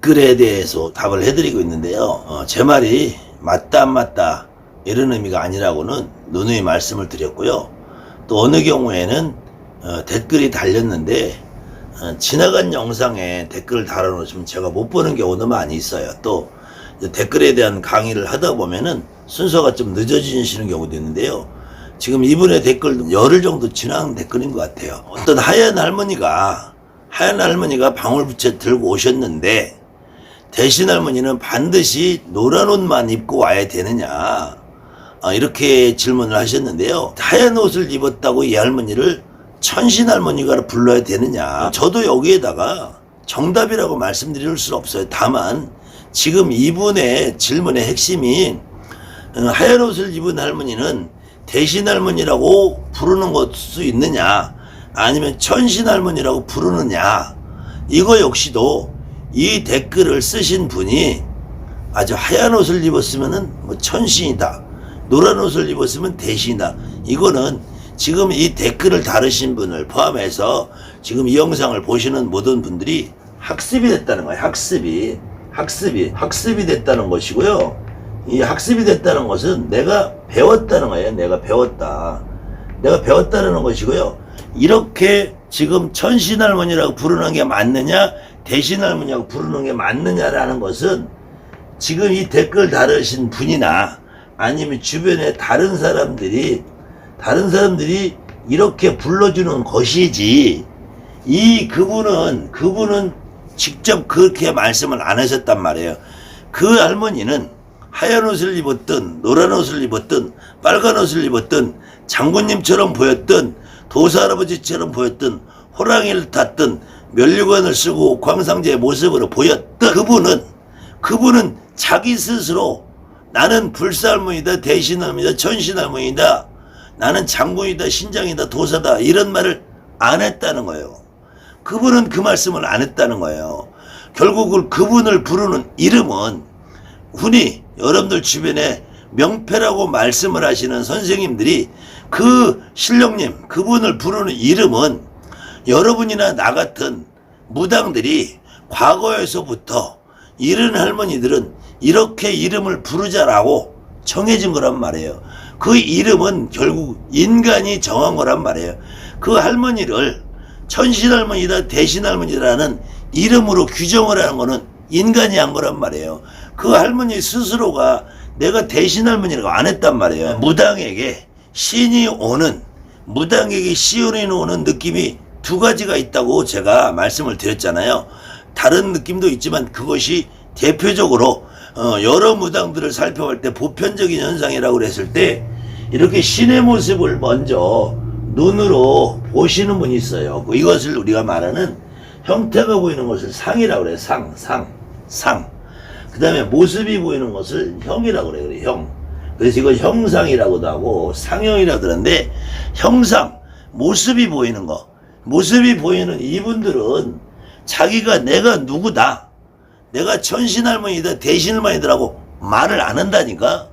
댓글에 대해서 답을 해드리고 있는데요. 제 말이 맞다 안 맞다 이런 의미가 아니라고는 누누이 말씀을 드렸고요. 또 어느 경우에는 댓글이 달렸는데 지나간 영상에 댓글을 달아놓으시면 제가 못 보는 경우도 많이 있어요. 또 댓글에 대한 강의를 하다 보면은 순서가 좀 늦어지시는 경우도 있는데요. 지금 이분의 댓글 열흘 정도 지난 댓글인 것 같아요. 어떤 하얀 할머니가 방울부채 들고 오셨는데 대신 할머니는 반드시 노란 옷만 입고 와야 되느냐, 이렇게 질문을 하셨는데요. 하얀 옷을 입었다고 이 할머니를 천신 할머니가 불러야 되느냐, 저도 여기에다가 정답이라고 말씀드릴 수 없어요. 다만 지금 이분의 질문의 핵심이 하얀 옷을 입은 할머니는 대신 할머니라고 부르는 것수 있느냐, 아니면 천신 할머니라고 부르느냐, 이거 역시도 이 댓글을 쓰신 분이 아주 하얀 옷을 입었으면은 뭐 천신이다, 노란 옷을 입었으면 대신이다, 이거는 지금 이 댓글을 다루신 분을 포함해서 지금 이 영상을 보시는 모든 분들이 학습이 됐다는 거예요. 학습이 됐다는 것이고요. 이 학습이 됐다는 것은 내가 배웠다는 거예요. 내가 배웠다는 것이고요. 이렇게 지금 천신 할머니라고 부르는 게 맞느냐, 대신 할머니라고 부르는 게 맞느냐라는 것은 지금 이 댓글 다루신 분이나 아니면 주변에 다른 사람들이 이렇게 불러주는 것이지, 그분은 직접 그렇게 말씀을 안 하셨단 말이에요. 그 할머니는 하얀 옷을 입었든 노란 옷을 입었든 빨간 옷을 입었든 장군님처럼 보였든 도사할아버지처럼 보였든 호랑이를 탔든 면류관을 쓰고 옥황상제의 모습으로 보였든 그분은 자기 스스로 나는 불사할머니다, 대신할머니다, 천신할머니다, 나는 장군이다, 신장이다, 도사다, 이런 말을 안 했다는 거예요. 그분은 그 말씀을 안 했다는 거예요. 결국 그분을 부르는 이름은 흔히 여러분들 주변에 명패라고 말씀을 하시는 선생님들이 그 신령님, 그분을 부르는 이름은 여러분이나 나 같은 무당들이 과거에서부터 이런 할머니들은 이렇게 이름을 부르자라고 정해진 거란 말이에요. 그 이름은 결국 인간이 정한 거란 말이에요. 그 할머니를 천신할머니다, 대신할머니라는 이름으로 규정을 하는 거는 인간이 한 거란 말이에요. 그 할머니 스스로가 내가 대신할머니라고 안 했단 말이에요. 무당에게 신이 오는 느낌이 두 가지가 있다고 제가 말씀을 드렸잖아요. 다른 느낌도 있지만 그것이 대표적으로 여러 무당들을 살펴볼 때 보편적인 현상이라고 그랬을 때 이렇게 신의 모습을 먼저 눈으로 보시는 분이 있어요. 이것을 우리가 말하는 형태가 보이는 것을 상이라고 그래요. 상. 그 다음에 모습이 보이는 것을 형이라고 그래요. 형. 그래서 이걸 형상이라고도 하고 상형이라고 하는데, 형상, 모습이 보이는 거, 모습이 보이는 이분들은 자기가 내가 누구다, 내가 천신할머니다, 대신할머니다라고 말을 안 한다니까.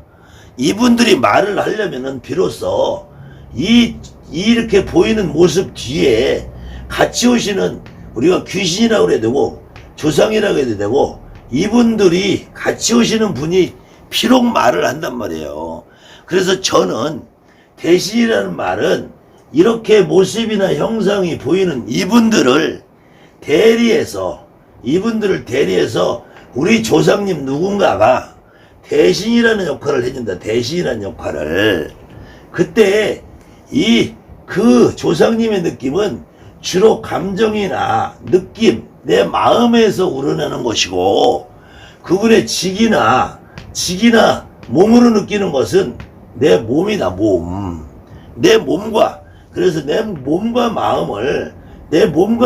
이분들이 말을 하려면은 비로소 이렇게 보이는 모습 뒤에 같이 오시는, 우리가 귀신이라고 해야 되고 조상이라고 해도 되고, 이분들이 같이 오시는 분이 비록 말을 한단 말이에요. 그래서 저는 대신이라는 말은 이렇게 모습이나 형상이 보이는 이분들을 대리해서 우리 조상님 누군가가 대신이라는 역할을 해준다. 대신이라는 역할을. 그때 그 조상님의 느낌은 주로 감정이나 느낌, 내 마음에서 우러나는 것이고, 그분의 직이나 몸으로 느끼는 것은 내 몸이다, 내 몸과, 그래서 내 몸과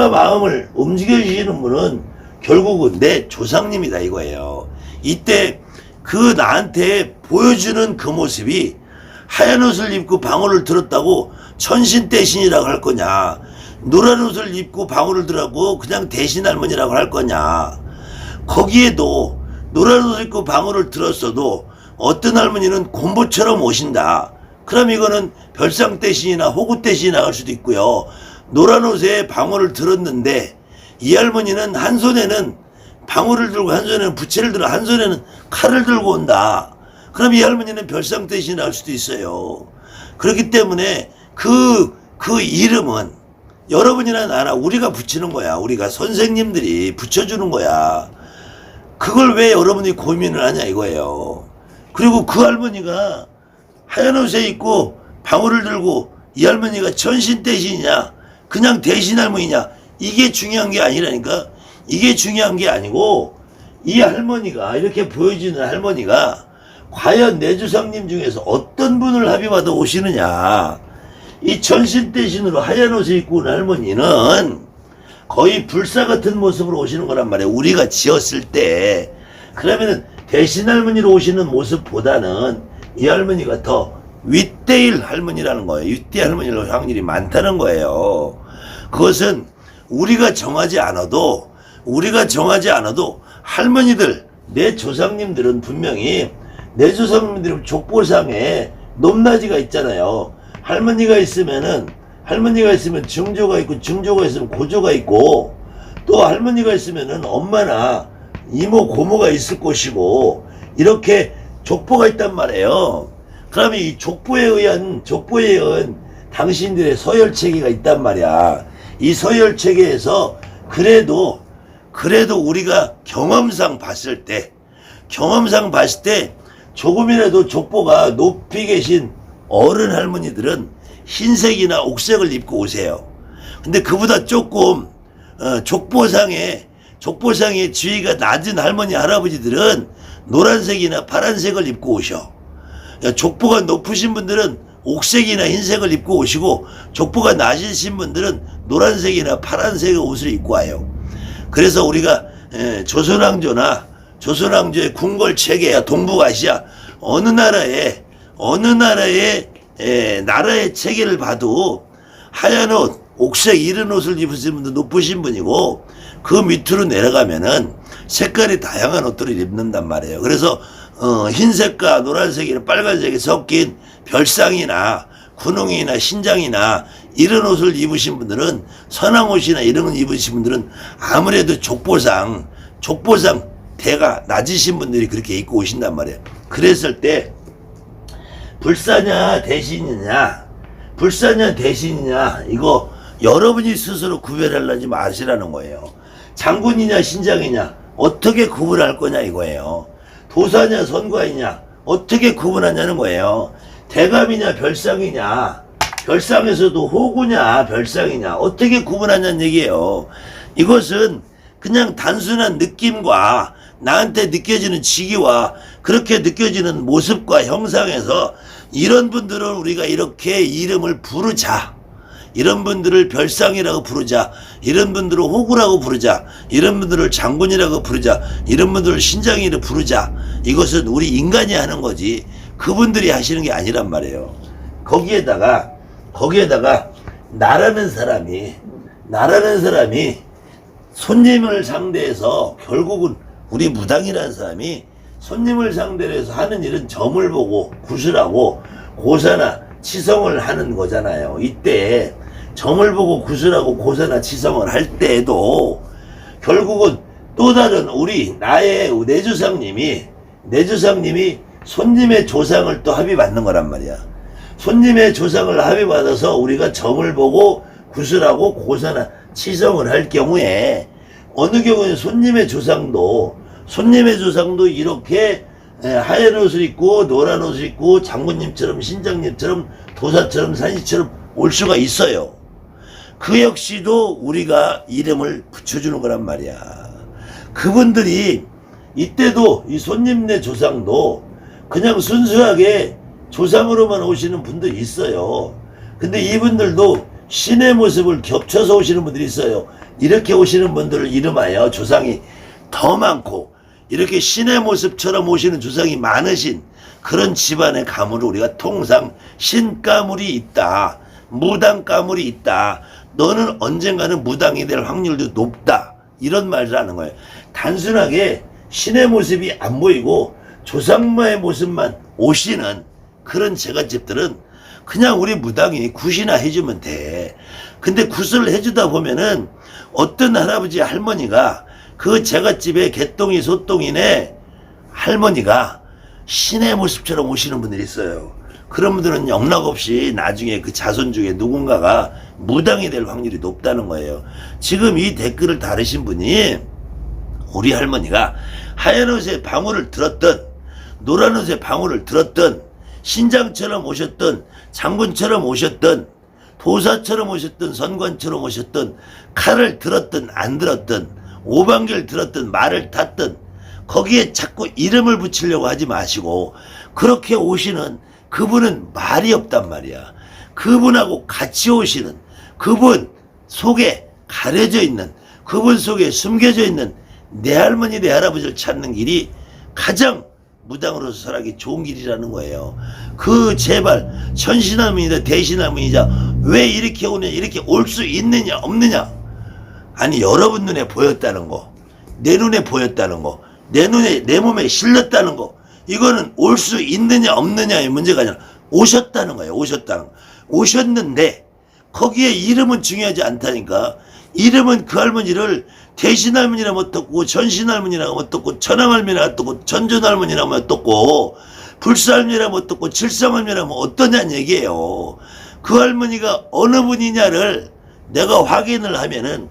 마음을 움직여주시는 분은 결국은 내 조상님이다, 이거예요. 이때 그 나한테 보여주는 그 모습이 하얀 옷을 입고 방울을 들었다고 천신 대신이라고 할 거냐, 노란 옷을 입고 방울을 들었고 그냥 대신할머니라고 할 거냐. 거기에도 노란 옷을 입고 방울을 들었어도 어떤 할머니는 곰보처럼 오신다. 그럼 이거는 별상 대신이나 호구 대신이 나갈 수도 있고요. 노란 옷에 방울을 들었는데 이 할머니는 한 손에는 방울을 들고 한 손에는 부채를 들어 한 손에는 칼을 들고 온다. 그럼 이 할머니는 별상 대신에 할 수도 있어요. 그렇기 때문에 그 이름은 여러분이나 나나 우리가 붙이는 거야. 우리가 선생님들이 붙여주는 거야. 그걸 왜 여러분이 고민을 하냐 이거예요. 그리고 그 할머니가 하얀 옷에 입고 방울을 들고 이 할머니가 천신 대신이냐 그냥 대신 할머니냐 이게 중요한 게 아니라니까. 이게 중요한 게 아니고 이 할머니가 이렇게 보여지는 할머니가 과연 내 조상님 중에서 어떤 분을 합의받아 오시느냐. 이 천신 대신으로 하얀 옷을 입고 온 할머니는 거의 불사 같은 모습으로 오시는 거란 말이에요. 우리가 지었을 때. 그러면은 대신 할머니로 오시는 모습보다는 이 할머니가 더 윗대일 할머니라는 거예요. 윗대 할머니로 확률이 많다는 거예요. 그것은 우리가 정하지 않아도 할머니들, 내 조상님들은 분명히 내 조상님들은 족보상에 높낮이가 있잖아요. 할머니가 있으면 증조가 있고, 증조가 있으면 고조가 있고, 또 할머니가 있으면은 엄마나 이모, 고모가 있을 것이고, 이렇게 족보가 있단 말이에요. 그러면 이 족보에 의한 당신들의 서열체계가 있단 말이야. 이 서열체계에서 그래도 우리가 경험상 봤을 때 조금이라도 족보가 높이 계신 어른 할머니들은 흰색이나 옥색을 입고 오세요. 근데 그보다 조금 족보상의 지위가 낮은 할머니 할아버지들은 노란색이나 파란색을 입고 오셔. 족보가 높으신 분들은 옥색이나 흰색을 입고 오시고, 족보가 낮으신 분들은 노란색이나 파란색의 옷을 입고 와요. 그래서 우리가 조선왕조의 궁궐체계야, 동북아시아 어느 나라의 나라의 체계를 봐도 하얀 옷, 옥색 이런 옷을 입으신 분도 높으신 분이고, 그 밑으로 내려가면은 색깔이 다양한 옷들을 입는단 말이에요. 그래서 흰색과 노란색이나 빨간색이 섞인 별상이나 군홍이나 신장이나 이런 옷을 입으신 분들은, 선왕옷이나 이런 걸 입으신 분들은 아무래도 족보상 대가 낮으신 분들이 그렇게 입고 오신단 말이에요. 그랬을 때 불사냐 대신이냐 이거 여러분이 스스로 구별하려지 마시라는 거예요. 장군이냐 신장이냐 어떻게 구분할 거냐 이거예요. 도사냐 선과이냐 어떻게 구분하냐는 거예요. 대감이냐 별상이냐, 별상에서도 호구냐 별상이냐 어떻게 구분하냐는 얘기예요. 이것은 그냥 단순한 느낌과 나한테 느껴지는 직위와 그렇게 느껴지는 모습과 형상에서 이런 분들을 우리가 이렇게 이름을 부르자, 이런 분들을 별상이라고 부르자, 이런 분들을 호구라고 부르자, 이런 분들을 장군이라고 부르자, 이런 분들을 신장이라고 부르자. 이것은 우리 인간이 하는 거지 그분들이 하시는 게 아니란 말이에요. 거기에다가 나라는 사람이 손님을 상대해서, 결국은 우리 무당이라는 사람이 손님을 상대로 해서 하는 일은 점을 보고 구슬하고 고사나 치성을 하는 거잖아요. 이때 점을 보고 구슬하고 고사나 치성을 할 때에도 결국은 또 다른 내 조상님이 손님의 조상을 또 합의받는 거란 말이야. 손님의 조상을 합의받아서 우리가 점을 보고 구슬하고 고사나 치성을 할 경우에, 어느 경우에 손님의 조상도 이렇게 하얀 옷을 입고 노란 옷을 입고 장군님처럼 신장님처럼 도사처럼 산시처럼 올 수가 있어요. 그 역시도 우리가 이름을 붙여주는 거란 말이야. 그분들이 이때도 이 손님네 조상도 그냥 순수하게 조상으로만 오시는 분들이 있어요. 근데 이분들도 신의 모습을 겹쳐서 오시는 분들이 있어요. 이렇게 오시는 분들을 이름하여 조상이 더 많고, 이렇게 신의 모습처럼 오시는 조상이 많으신 그런 집안의 가문을 우리가 통상 신가물이 있다, 무당가물이 있다, 너는 언젠가는 무당이 될 확률도 높다, 이런 말을 하는 거예요. 단순하게 신의 모습이 안 보이고 조상마의 모습만 오시는 그런 제갓집들은 그냥 우리 무당이 굿이나 해주면 돼. 근데 굿을 해주다 보면은 어떤 할아버지 할머니가 그 제갓집에 개똥이 소똥이네 할머니가 신의 모습처럼 오시는 분들이 있어요. 그런 분들은 영락없이 나중에 그 자손 중에 누군가가 무당이 될 확률이 높다는 거예요. 지금 이 댓글을 다루신 분이 우리 할머니가 하얀 옷에 방울을 들었던, 노란 옷에 방울을 들었던, 신장처럼 오셨던, 장군처럼 오셨던, 도사처럼 오셨던, 선관처럼 오셨던, 칼을 들었던 안 들었던, 오방길 들었던, 말을 탔던, 거기에 자꾸 이름을 붙이려고 하지 마시고, 그렇게 오시는 그분은 말이 없단 말이야. 그분하고 같이 오시는, 그분 속에 가려져 있는, 그분 속에 숨겨져 있는 내 할머니 내 할아버지를 찾는 길이 가장 무당으로서 살아기 좋은 길이라는 거예요. 그 제발 천신할머니다 대신할머니자 왜 이렇게 오냐, 이렇게 올 수 있느냐 없느냐. 아니 여러분 눈에 보였다는 거, 내 눈에 보였다는 거, 내 눈에 내 몸에 실렸다는 거, 이거는 올 수 있느냐 없느냐의 문제가 아니라 오셨다는 거예요. 오셨다는 거. 오셨는데 거기에 이름은 중요하지 않다니까. 이름은 그 할머니를 대신할머니라면 어떻고, 전신할머니라면 어떻고, 천황할머니라면 어떻고, 전전할머니라면 어떻고, 불사할머니라면 어떻고, 칠성할머니라면 어떠냐는 얘기예요. 그 할머니가 어느 분이냐를 내가 확인을 하면은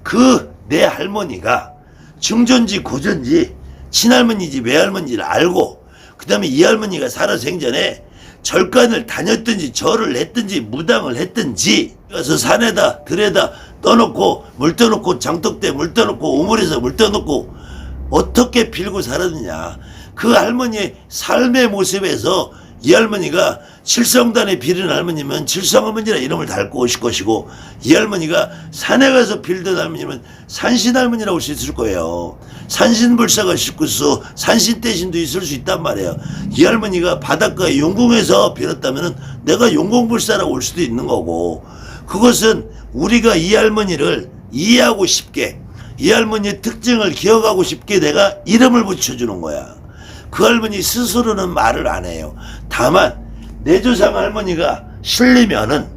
그 내 할머니가 중전지 고전지 친할머니지 외할머니를 알고, 그 다음에 이 할머니가 살아 생전에 절간을 다녔든지 절을 했든지 무당을 했든지, 그래서 산에다 들에다 떠놓고 물 떠놓고 장독대 물 떠놓고 우물에서 물 떠놓고 어떻게 빌고 살았느냐. 그 할머니의 삶의 모습에서 이 할머니가 칠성단에 빌은 할머니면 칠성할머니라 이름을 달고 오실 것이고, 이 할머니가 산에 가서 빌던 할머니면 산신할머니라고 할 수 있을 거예요. 산신불사가 있을 산신대신도 있을 수 있단 말이에요. 이 할머니가 바닷가에 용궁에서 빌었다면 내가 용궁불사라고 올 수도 있는 거고, 그것은 우리가 이 할머니를 이해하고 싶게, 이 할머니의 특징을 기억하고 싶게 내가 이름을 붙여주는 거야. 그 할머니 스스로는 말을 안 해요. 다만 내 조상 할머니가 실리면은,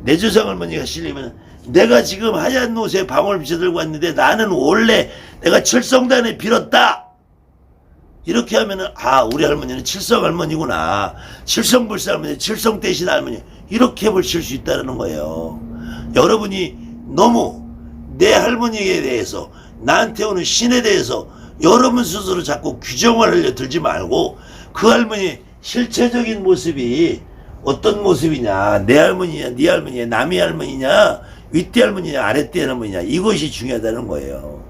내 조상 할머니가 실리면은 내가 지금 하얀 옷에 방울 비쳐들고 왔는데 나는 원래 내가 칠성단에 빌었다, 이렇게 하면은 아, 우리 할머니는 칠성 할머니구나, 칠성불사 할머니, 칠성대신 할머니, 이렇게 보실 수 있다는 거예요. 여러분이 너무 내 할머니에 대해서, 나한테 오는 신에 대해서 여러분 스스로 자꾸 규정을 하려 들지 말고, 그 할머니의 실체적인 모습이 어떤 모습이냐, 내 할머니냐, 네 할머니냐, 남의 할머니냐, 윗대 할머니냐, 아랫대 할머니냐, 이것이 중요하다는 거예요.